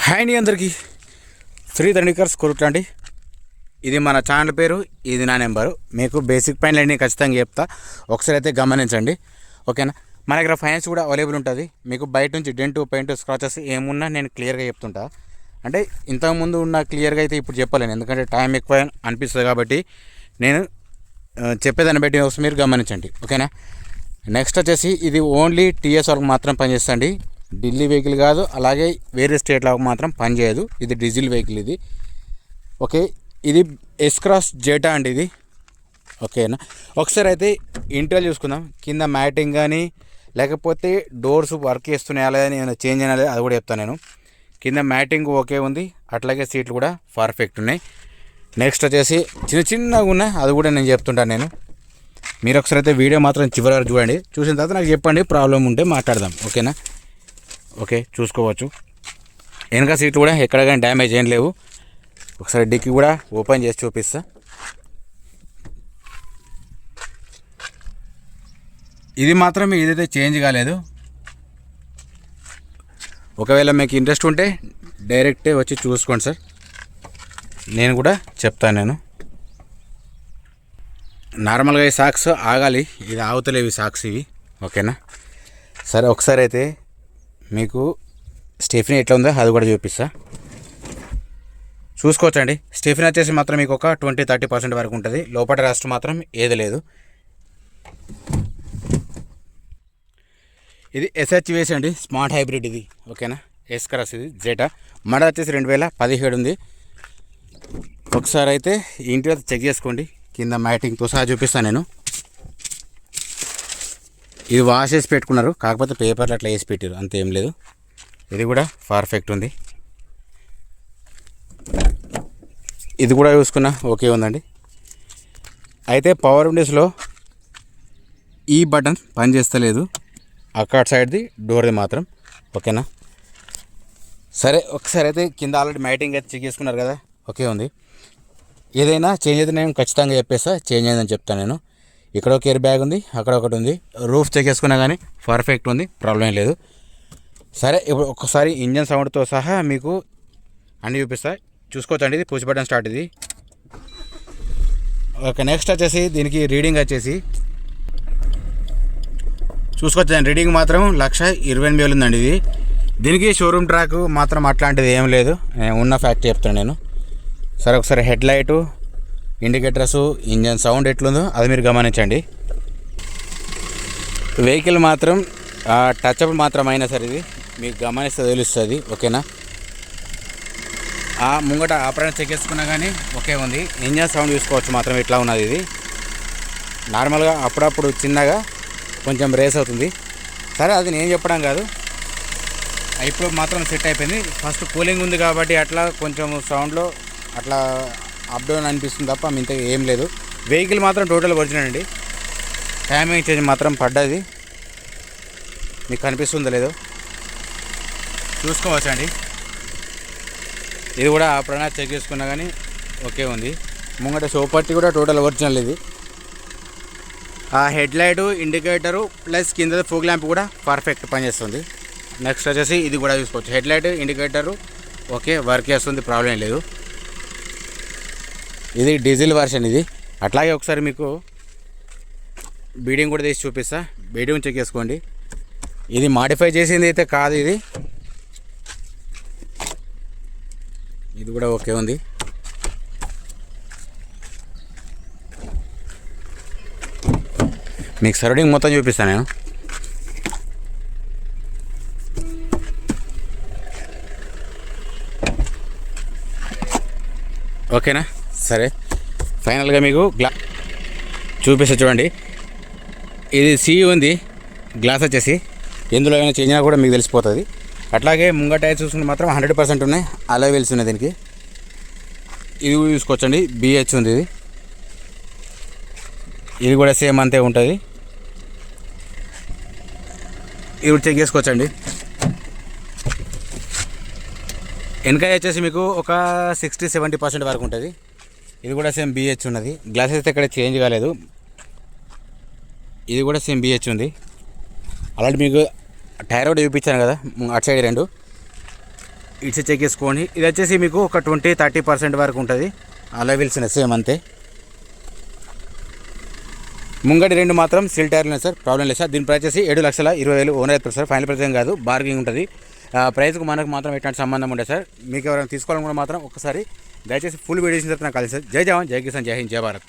Hi అండి అందరికీ. శ్రీ ధరణికర్స్ కొరుట్లాండి. ఇది మన ఛానల్ పేరు, ఇది నా నెంబరు. మీకు బేసిక్ పైన అన్నీ ఖచ్చితంగా చెప్తా, ఒకసారి అయితే గమనించండి, ఓకేనా. మన దగ్గర ఫైనాన్స్ కూడా అవైలబుల్ ఉంటుంది. మీకు బయట నుంచి డెంటు పెయింట్ స్క్రాచెస్ ఏమున్నా నేను క్లియర్గా చెప్తుంటా. అంటే ఇంతకుముందు ఉన్న క్లియర్గా అయితే ఇప్పుడు చెప్పలేను, ఎందుకంటే టైం ఎక్కువ అనిపిస్తుంది కాబట్టి నేను చెప్పేదాన్ని బట్టి ఒకసారి మీరు గమనించండి, ఓకేనా. నెక్స్ట్ వచ్చేసి ఇది ఓన్లీ టీఎస్ వరకు మాత్రం పనిచేస్తుంది. ఢిల్లీ వెహికల్ కాదు, అలాగే వేరే స్టేట్లకు మాత్రం పనిచేయదు. ఇది డీజిల్ వెహికల్ ఇది, ఓకే. ఇది ఎస్ క్రాస్ జెటా అండి ఇది, ఓకేనా. ఒకసారి అయితే ఇంటర్వ్యూ చూసుకుందాం. కింద మ్యాటింగ్ కానీ లేకపోతే డోర్స్ వర్క్ చేస్తున్నాయా లేదా నేను చేంజ్ అయినా అది కూడా చెప్తాను నేను. కింద మ్యాటింగ్ ఓకే ఉంది, అట్లాగే సీట్లు కూడా పర్ఫెక్ట్ ఉన్నాయి. నెక్స్ట్ వచ్చేసి చిన్నగా ఉన్నాయి, అది కూడా నేను చెప్తుంటాను నేను. మీరు ఒకసారి అయితే వీడియో మాత్రం చివరి వరకు చూడండి. చూసిన తర్వాత నాకు చెప్పండి, ప్రాబ్లం ఉంటే మాట్లాడదాం, ఓకేనా. ఓకే, చూసుకోవచ్చు. వెనక సీట్లు కూడా ఎక్కడ కానీ డ్యామేజ్ ఏం లేవు. ఒకసారి డిక్కీ కూడా ఓపెన్ చేసి చూపిస్తా. ఇది మాత్రం ఏదైతే చేంజ్ కాలేదు. ఒకవేళ మీకు ఇంట్రెస్ట్ ఉంటే డైరెక్టే వచ్చి చూసుకోండి సార్, నేను కూడా చెప్తాను. నేను నార్మల్గా ఈ సాక్స్ ఆగాలి, ఇది ఆగుతలేవు ఈ సాక్స్ ఇవి, ఓకేనా. సరే, ఒకసారి అయితే మీకు స్టెఫినీ ఎట్లా ఉందో అది కూడా చూపిస్తా, చూసుకోవచ్చండి. స్టెఫినీ వచ్చేసి మాత్రం మీకు ఒక 20-30% వరకు ఉంటుంది. లోపల రస్ట్ మాత్రం ఏది లేదు. ఇది SHVS అండి, స్మార్ట్ హైబ్రిడ్ ఇది, ఓకేనా. ఎస్ క్రాస్ ఇది జెటా. మోడల్ వచ్చేసి 2017 ఉంది. ఒకసారి అయితే ఇంటి చెక్ చేసుకోండి, కింద మ్యాటింగ్తో సహా చూపిస్తాను నేను. ఇది వాష్ చేసి పెట్టుకున్నారు, కాకపోతే పేపర్లు అట్లా వేసి పెట్టారు, అంతేం లేదు. ఇది కూడా పర్ఫెక్ట్ ఉంది. ఇది కూడా చూసుకున్నా ఓకే ఉందండి. అయితే పవర్ విండోస్లో ఈ బటన్ పనిచేస్తలేదు, అక్కడ సైడ్ది డోర్ది మాత్రం, ఓకేనా. సరే, ఒకసారి అయితే కింద ఆల్రెడీ మ్యాటింగ్ అయితే చెక్ చేసుకున్నారు కదా, ఓకే ఉంది. ఏదైనా చేంజ్ అయితే నేను ఖచ్చితంగా చెప్పేస్తా, చేంజ్ అయిందని చెప్తాను నేను. ఇక్కడ ఒక ఎయిర్ బ్యాగ్ ఉంది, అక్కడ ఒకటి ఉంది. రూఫ్ చెక్ చేసుకున్నా కానీ పర్ఫెక్ట్ ఉంది, ప్రాబ్లం లేదు. సరే, ఇప్పుడు ఒక్కసారి ఇంజన్ సౌండ్తో సహా మీకు అన్నీ చూపిస్తా, చూసుకోవచ్చండి. ఇది పుష్ బటన్ స్టార్ట్ ఇది, ఓకే. నెక్స్ట్ వచ్చేసి దీనికి రీడింగ్ వచ్చేసి చూసుకోవచ్చండి. రీడింగ్ మాత్రం 1,28,000 ఉందండి ఇది. దీనికి షోరూమ్ ట్రాక్ మాత్రం అట్లాంటిది ఏం లేదు, ఉన్న ఫ్యాక్ట్ చెప్తాను నేను. సరే, ఒకసారి head light, indicators, engine sound ఎట్లుందో అది మీరు గమనించండి. వెహికల్ మాత్రం టచ్అప్ మాత్రం అయినా సరే ఇది మీకు గమనిస్తే తెలుస్తుంది, ఓకేనా. ముంగట ఆపరేషన్ చెక్ చేసుకున్నా కానీ ఓకే ఉంది. ఇంజన్ సౌండ్ చూసుకోవచ్చు మాత్రం ఇట్లా ఉన్నది ఇది. నార్మల్గా అప్పుడప్పుడు చిన్నగా కొంచెం రేస్ అవుతుంది. సరే, అది నేను చెప్పడం కాదు, ఇప్పుడు మాత్రం సెట్ అయిపోయింది. ఫస్ట్ కూలింగ్ ఉంది కాబట్టి అట్లా కొంచెం సౌండ్లో అట్లా అప్ డౌన్ అనిపిస్తుంది తప్ప ఇంత ఏం లేదు. వెహికల్ మాత్రం టోటల్ ఒరిజినల్ అండి. టైమింగ్ చేంజ్ మాత్రం పడ్డది, మీకు కనిపిస్తుందో లేదో చూసుకోవచ్చండి. ఇది కూడా అప్పుడైనా చెక్ చేసుకున్నా కానీ ఓకే ఉంది. ముంగట సోపర్టీ కూడా టోటల్ ఒరిజినల్ ఇది. ఆ హెడ్ లైటు, ఇండికేటరు ప్లస్ కింద ఫోగ్ ల్యాంప్ కూడా పర్ఫెక్ట్ పనిచేస్తుంది. నెక్స్ట్ వచ్చేసి ఇది కూడా చూసుకోవచ్చు. Head light, indicator okay work చేస్తుంది, ప్రాబ్లం లేదు. ఇది డీజిల్ వర్షన్ ఇది. అట్లాగే ఒకసారి మీకు బీడింగ్ కూడా తీసి చూపిస్తా, బీడింగ్ చెక్ చేసుకోండి. ఇది మాడిఫై చేసింది అయితే కాదు ఇది. ఇది కూడా ఓకే ఉంది. మీకు సరౌండింగ్ మొత్తం చూపిస్తాను నేను. ఓకేనా. సరే, ఫైనల్గా మీకు చూపిస్తా చూడండి. ఇది సీ ఉంది, గ్లాస్ వచ్చేసి ఎందులో అయినా చేంజ్ అయినా కూడా మీకు తెలిసిపోతుంది. అట్లాగే ముంగట టైర్ చూసుకుంటే మాత్రం 100% ఉన్నాయి, అలా వెల్స్ ఉన్నాయి దీనికి. ఇది చూసుకోవచ్చండి, BH ఉంది ఇది. ఇది కూడా సేమ్ అంతే ఉంటుంది, ఇది కూడా చెక్ చేసుకోవచ్చండి. వెనకాయ వచ్చేసి మీకు ఒక 60-70% వరకు ఉంటుంది. ఇది కూడా సేమ్ BH ఉన్నది. గ్లాసెస్ అయితే ఇక్కడ చేంజ్ కాలేదు, ఇది కూడా సేమ్ BH ఉంది. అలాంటి మీకు టైర్ కూడా చూపించాను కదా అటు సైడ్ రెండు, ఇట్స్ చెక్ చేసుకోండి. ఇది వచ్చేసి మీకు ఒక 20-30% వరకు ఉంటుంది. అలా విల్సిన సేమ్ అంతే. ముంగడి 2 మాత్రం సిల్ టైర్లు ఉన్నాయి సార్, ప్రాబ్లం లేదు సార్. దీని ప్రైస్ వచ్చేసి 7,20,000 ఓనర్ అవుతుంది సార్. ఫైనల్ ప్రైస్ ఏం కాదు, బార్గింగ్ ఉంటుంది. ప్రైస్కు మనకు మాత్రం ఎట్లాంటి సంబంధం ఉంటుంది సార్. మీకు ఎవరైనా తీసుకోవాలనుకుంటే మాత్రం ఒకసారి దయచేసి ఫుల్ వీడియో చేసిన తర్వాత నాకు కలిసి సార్. జై జవాన్, జై కిసాన్, జై హింద్, జై భారత్.